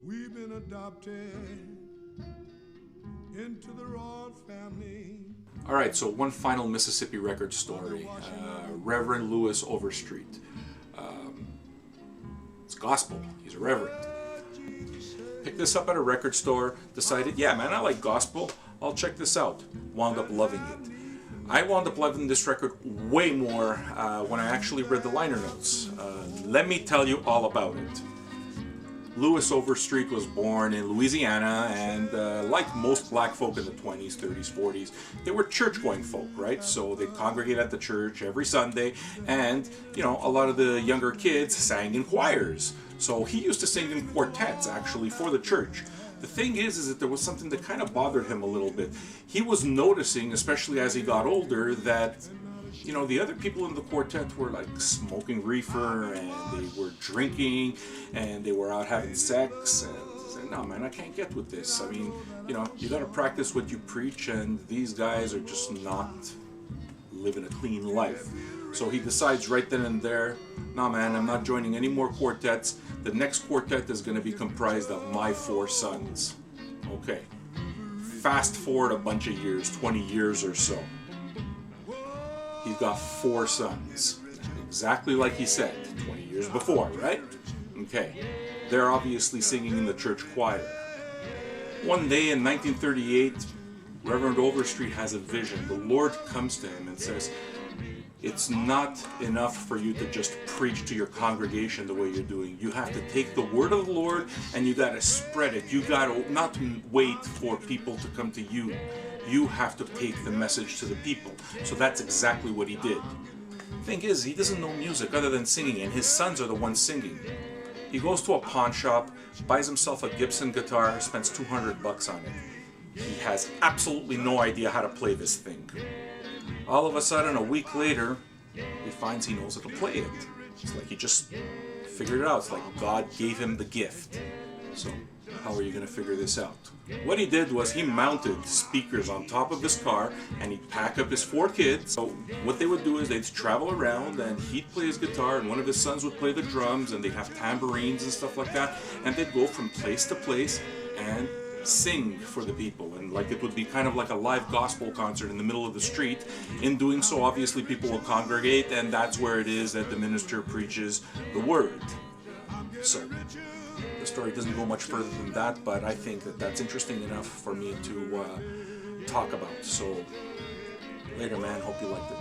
We've been adopted into the royal family. All right, so one final Mississippi record story. Reverend Lewis Overstreet. It's gospel. He's a reverend. Picked this up at a record store, decided, yeah, man, I like gospel. I'll check this out. Wound up loving it. I wound up loving this record way more when I actually read the liner notes. Let me tell you all about it. Lewis Overstreet was born in Louisiana, and like most black folk in the 20s, 30s, 40s, they were church-going folk, right? So they congregate at the church every Sunday, and, you know, a lot of the younger kids sang in choirs. So he used to sing in quartets, actually, for the church. The thing is that there was something that kind of bothered him a little bit. He was noticing, especially as he got older, that you know, the other people in the quartet were like smoking reefer, and they were drinking, and they were out having sex, and I said, no man, I can't get with this. I mean, you know, you gotta practice what you preach, and these guys are just not living a clean life. So he decides right then and there, nah man, I'm not joining any more quartets. The next quartet is gonna be comprised of my 4 sons. Okay, fast forward a bunch of years, 20 years or so. He's got 4 sons, exactly like he said 20 years before, right? Okay, they're obviously singing in the church choir. One day in 1938, Reverend Overstreet has a vision. The Lord comes to him and says, it's not enough for you to just preach to your congregation the way you're doing. You have to take the word of the Lord and you got to spread it. You got to not wait for people to come to you. You have to take the message to the people. So that's exactly what he did. Thing is, he doesn't know music other than singing, and his sons are the ones singing. He goes to a pawn shop, buys himself a Gibson guitar, spends $200 on it. He has absolutely no idea how to play this thing. All of a sudden, a week later, he finds he knows how to play it. It's like he just figured it out. It's like God gave him the gift. So how are you going to figure this out? What he did was he mounted speakers on top of his car, and he'd pack up his 4 kids. So what they would do is they'd travel around, and he'd play his guitar, and one of his sons would play the drums, and they'd have tambourines and stuff like that, and they'd go from place to place and sing for the people, and like it would be kind of like a live gospel concert in the middle of the street. In doing so, obviously people will congregate, and that's where it is that the minister preaches the word. So the story doesn't go much further than that, but I think that that's interesting enough for me to talk about. So later man, hope you liked it.